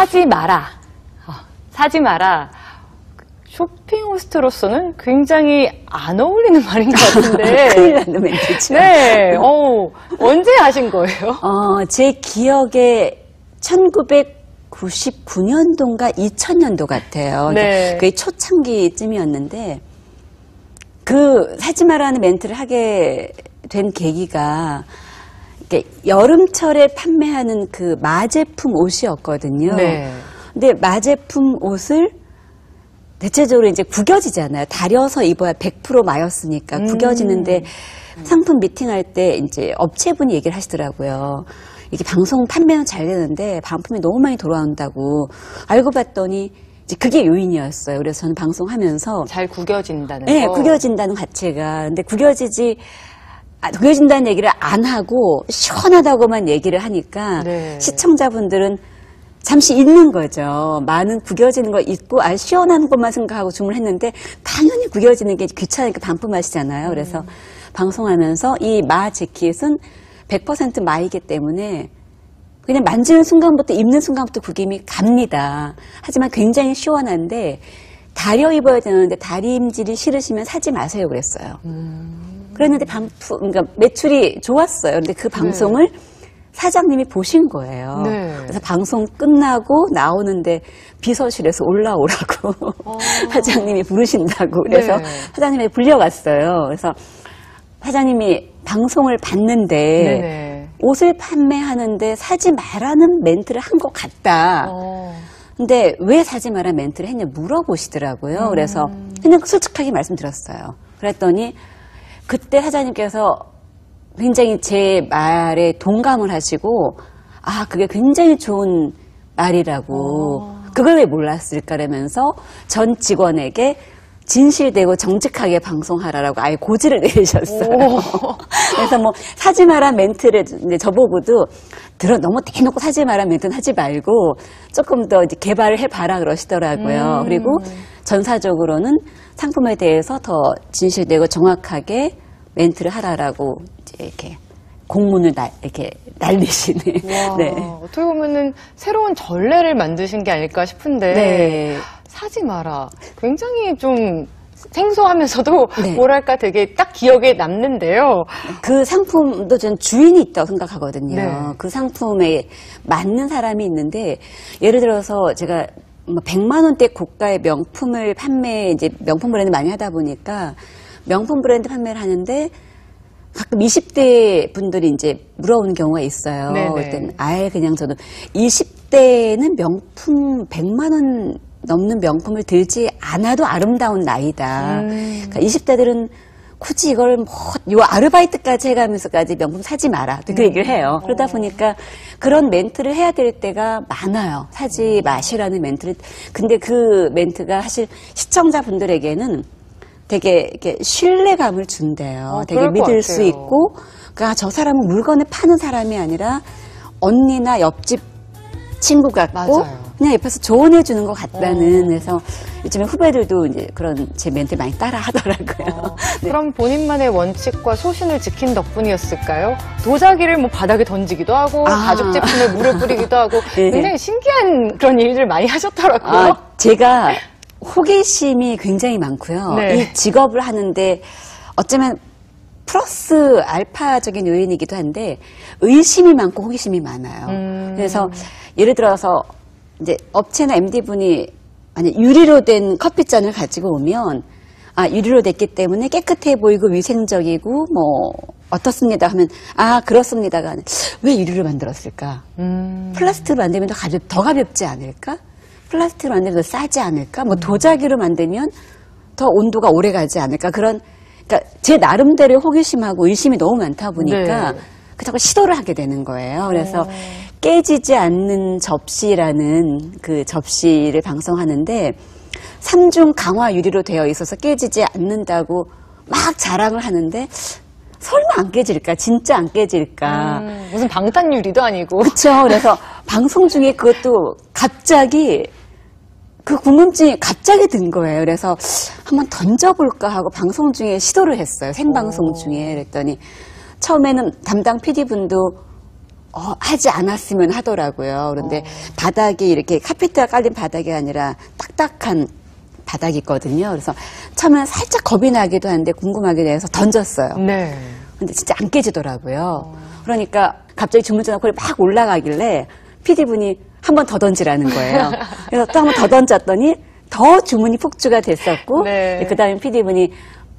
사지 마라. 사지 마라. 쇼핑 호스트로서는 굉장히 안 어울리는 말인 것 같은데. 큰일 나는 멘트죠. 네. 언제 하신 거예요? 제 기억에 1999년도인가 2000년도 같아요. 네. 그게 초창기쯤이었는데, 그 사지 마라는 멘트를 하게 된 계기가, 여름철에 판매하는 그 마제품 옷이었거든요. 네. 근데 마제품 옷을 대체적으로 이제 구겨지잖아요. 다려서 입어야 100% 마였으니까 구겨지는데 상품 미팅할 때 이제 업체분이 얘기를 하시더라고요. 이게 방송 판매는 잘 되는데 반품이 너무 많이 돌아온다고. 알고 봤더니 이제 그게 요인이었어요. 그래서 저는 방송하면서 잘 구겨진다는 네, 거. 구겨진다는 가치가. 근데 구겨진다는 얘기를 안 하고 시원하다고만 얘기를 하니까 네. 시청자분들은 잠시 잊는 거죠. 많은 구겨지는 거 잊고 시원한 것만 생각하고 주문했는데 당연히 구겨지는 게 귀찮으니까 반품하시잖아요. 그래서 방송하면서 이 마 재킷은 100% 마이기 때문에 그냥 만지는 순간부터 입는 순간부터 구김이 갑니다. 하지만 굉장히 시원한데 다려 입어야 되는데 다림질이 싫으시면 사지 마세요 그랬어요. 그랬는데 그러니까 매출이 좋았어요. 근데 그 방송을 사장님이 보신 거예요. 네. 그래서 방송 끝나고 나오는데 비서실에서 올라오라고 사장님이 부르신다고 그래서 네. 사장님이 불려갔어요. 그래서 사장님이 방송을 봤는데 네네. 옷을 판매하는데 사지 말라는 멘트를 한 것 같다. 근데 왜 사지 마라 멘트를 했냐 물어보시더라고요. 그래서 그냥 솔직하게 말씀드렸어요. 그랬더니 그때 사장님께서 굉장히 제 말에 동감을 하시고 그게 굉장히 좋은 말이라고 그걸 왜 몰랐을까라면서 전 직원에게 진실되고 정직하게 방송하라라고 아예 고지를 내리셨어요. 그래서 뭐 사지 마라 멘트를 이제 저보고도 너무 대놓고 사지 마라 멘트는 하지 말고 조금 더 이제 개발을 해봐라 그러시더라고요. 그리고 전사적으로는 상품에 대해서 더 진실되고 정확하게 멘트를 하라라고 이제 이렇게 공문을 이렇게 날리시는. 네. 어떻게 보면은 새로운 전례를 만드신 게 아닐까 싶은데. 네. 사지 마라. 굉장히 좀 생소하면서도 네. 뭐랄까 되게 딱 기억에 남는데요. 그 상품도 전 주인이 있다고 생각하거든요. 네. 그 상품에 맞는 사람이 있는데 예를 들어서 제가 100만 원대 고가의 명품을 이제 명품 브랜드 많이 하다 보니까 명품 브랜드 판매를 하는데 가끔 20대 분들이 이제 물어오는 경우가 있어요. 그럴 때는 그냥 저도 20대는 명품 100만 원 넘는 명품을 들지 않아도 아름다운 나이다. 그러니까 20대들은 굳이 이걸 요 아르바이트까지 해가면서까지 명품 사지 마라. 그 얘기를 해요. 그러다 보니까 그런 멘트를 해야 될 때가 많아요. 사지 마시라는 멘트를. 근데 그 멘트가 사실 시청자분들에게는 되게 이렇게 신뢰감을 준대요. 되게 믿을 수 있고, 그러니까 저 사람은 물건을 파는 사람이 아니라 언니나 옆집 친구 같고, 맞아요. 그냥 옆에서 조언해 주는 것 같다는. 그래서 요즘에 후배들도 이제 그런 제 멘트 많이 따라 하더라고요. 네. 그럼 본인만의 원칙과 소신을 지킨 덕분이었을까요? 도자기를 뭐 바닥에 던지기도 하고, 가죽 제품에 물을 뿌리기도 하고, 네. 굉장히 신기한 그런 일들 많이 하셨더라고요. 제가 호기심이 굉장히 많고요. 네. 이 직업을 하는데 어쩌면 플러스 알파적인 요인이기도 한데 의심이 많고 호기심이 많아요. 그래서 예를 들어서 이제 업체나 MD분이 만약 유리로 된 커피잔을 가지고 오면 유리로 됐기 때문에 깨끗해 보이고 위생적이고 뭐 어떻습니다 하면 그렇습니다가 아니라 왜 유리로 만들었을까? 플라스틱으로 만들면 더 가볍지 않을까? 플라스틱으로 만들면 더 싸지 않을까? 뭐 도자기로 만들면 더 온도가 오래 가지 않을까? 그러니까 제 나름대로의 호기심하고 의심이 너무 많다 보니까 자꾸 시도를 하게 되는 거예요. 그래서 깨지지 않는 접시라는 그 접시를 방송하는데 3중 강화 유리로 되어 있어서 깨지지 않는다고 막 자랑을 하는데 설마 안 깨질까? 진짜 안 깨질까? 무슨 방탄유리도 아니고. 그렇죠. 그래서 방송 중에 그것도 갑자기 그 궁금증이 갑자기 든 거예요. 그래서 한번 던져볼까 하고 방송 중에 시도를 했어요. 생방송 중에. 그랬더니 처음에는 담당 PD분도 하지 않았으면 하더라고요. 그런데 바닥이 이렇게 카페트가 깔린 바닥이 아니라 딱딱한 바닥이 있거든요. 그래서 처음에는 살짝 겁이 나기도 한데 궁금하게 돼서 던졌어요. 네. 근데 진짜 안 깨지더라고요. 그러니까 갑자기 주문전화 콜이 막 올라가길래 PD분이 한 번 더 던지라는 거예요. 그래서 또 한 번 더 던졌더니 더 주문이 폭주가 됐었고 네. 그다음에 PD분이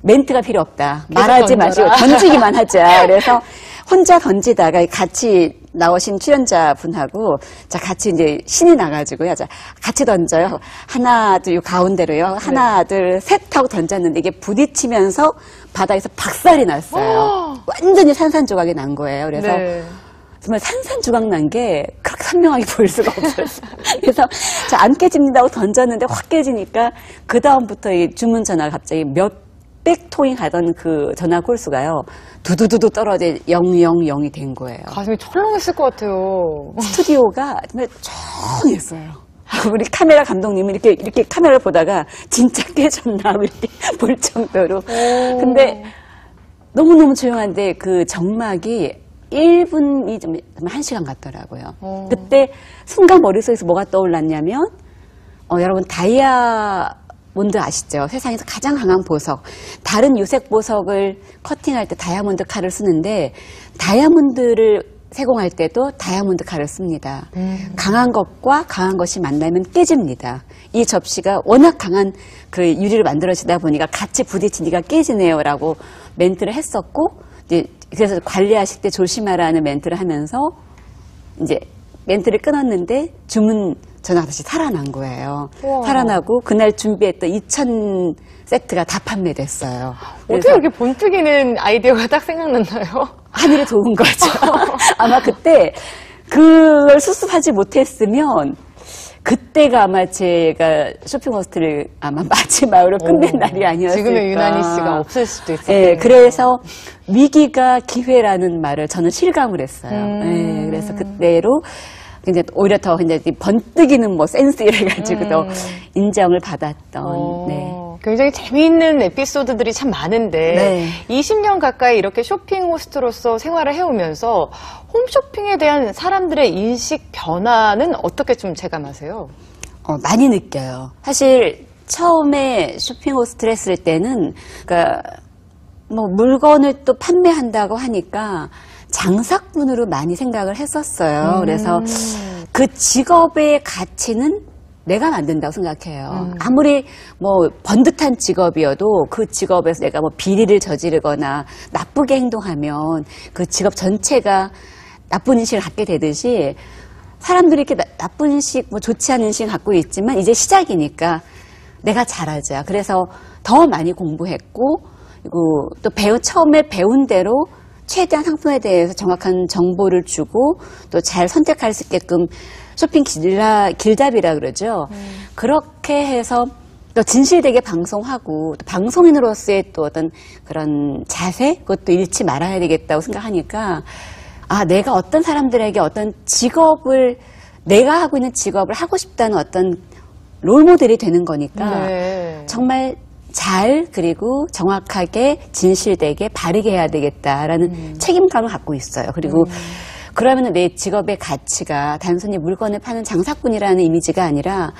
멘트가 필요 없다. 계속 말하지 던져라. 마시고 던지기만 하자. 그래서 혼자 던지다가 같이 나오신 출연자분하고 자 같이 이제 신이 나가지고요. 자 같이 던져요. 하나 둘 가운데로요. 하나 둘 셋 하고 던졌는데 이게 부딪히면서 바닥에서 박살이 났어요. 완전히 산산조각이 난 거예요. 그래서 네. 정말 산산조각 난 게 그렇게 선명하게 보일 수가 없었어요. 그래서 자 안 깨집니다 하고 던졌는데 확 깨지니까 그 다음부터 이 주문 전화가 갑자기 몇백 통이 가던 그 전화 콜수가요. 두두두두 떨어져 000이 된 거예요. 가슴이 철렁했을 것 같아요. 스튜디오가 정말 조용했어요. 우리 카메라 감독님은 이렇게 카메라를 보다가 진짜 깨졌나 이렇게 볼 정도로. 근데 너무너무 조용한데 그 정막이 1분이 좀 1시간 같더라고요. 그때 순간 머릿속에서 뭐가 떠올랐냐면 여러분 다이아몬드 아시죠? 세상에서 가장 강한 보석. 다른 유색 보석을 커팅할 때 다이아몬드 칼을 쓰는데 다이아몬드를 세공할 때도 다이아몬드 칼을 씁니다. 강한 것과 강한 것이 만나면 깨집니다. 이 접시가 워낙 강한 그 유리를 만들어지다 보니까 같이 부딪히니까 깨지네요라고 멘트를 했었고 이제 그래서 관리하실 때 조심하라는 멘트를 하면서 이제 멘트를 끊었는데 주문 전화가 다시 살아난 거예요. 우와. 살아나고 그날 준비했던 2,000 세트가 다 판매됐어요. 어떻게 이렇게 번뜩이는 아이디어가 딱 생각났나요? 하늘이 좋은 거죠. 아마 그때 그걸 수습하지 못했으면 그때가 아마 제가 쇼핑호스트를 아마 마지막으로 끝낸 날이 아니었을까. 지금의 유난희 씨가 없을 수도 있어요. 네, 그래서 위기가 기회라는 말을 저는 실감을 했어요. 네, 그래서 그때로 이제 오히려 더 이제 번뜩이는 뭐 센스 이래가지고 더 인정을 받았던. 네. 굉장히 재미있는 에피소드들이 참 많은데 네. 20년 가까이 이렇게 쇼핑 호스트로서 생활을 해오면서 홈쇼핑에 대한 사람들의 인식 변화는 어떻게 좀 체감하세요? 많이 느껴요. 사실 처음에 쇼핑 호스트를 했을 때는 그러니까 뭐 물건을 또 판매한다고 하니까 장사꾼으로 많이 생각을 했었어요. 그래서 그 직업의 가치는 내가 만든다고 생각해요. 아무리 뭐 번듯한 직업이어도 그 직업에서 내가 뭐 비리를 저지르거나 나쁘게 행동하면 그 직업 전체가 나쁜 인식을 갖게 되듯이 사람들이 이렇게 나쁜 인식, 뭐 좋지 않은 인식을 갖고 있지만 이제 시작이니까 내가 잘하자. 그래서 더 많이 공부했고 그리고 또 처음에 배운 대로 최대한 상품에 대해서 정확한 정보를 주고 또 잘 선택할 수 있게끔 쇼핑 길잡이라 그러죠. 그렇게 해서 또 진실되게 방송하고 또 방송인으로서의 또 어떤 그런 자세 그것도 잃지 말아야 되겠다고 생각하니까 내가 어떤 사람들에게 어떤 직업을 내가 하고 있는 직업을 하고 싶다는 어떤 롤모델이 되는 거니까 네. 정말 잘 그리고 정확하게 진실되게 바르게 해야 되겠다라는 책임감을 갖고 있어요. 그리고 그러면 내 직업의 가치가 단순히 물건을 파는 장사꾼이라는 이미지가 아니라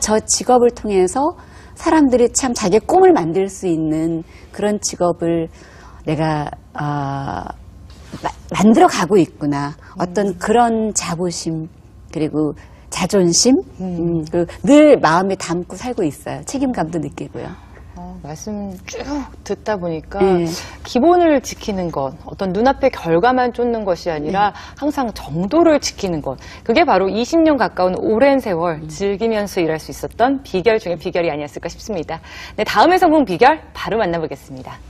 저 직업을 통해서 사람들이 참 자기의 꿈을 만들 수 있는 그런 직업을 내가 만들어 가고 있구나. 어떤 그런 자부심 그리고 자존심 늘 마음에 담고 살고 있어요. 책임감도 느끼고요. 말씀 쭉 듣다 보니까 네. 기본을 지키는 것, 어떤 눈앞의 결과만 쫓는 것이 아니라 항상 정도를 지키는 것. 그게 바로 20년 가까운 오랜 세월 즐기면서 일할 수 있었던 비결 중에 비결이 아니었을까 싶습니다. 네, 다음의 성공 비결 바로 만나보겠습니다.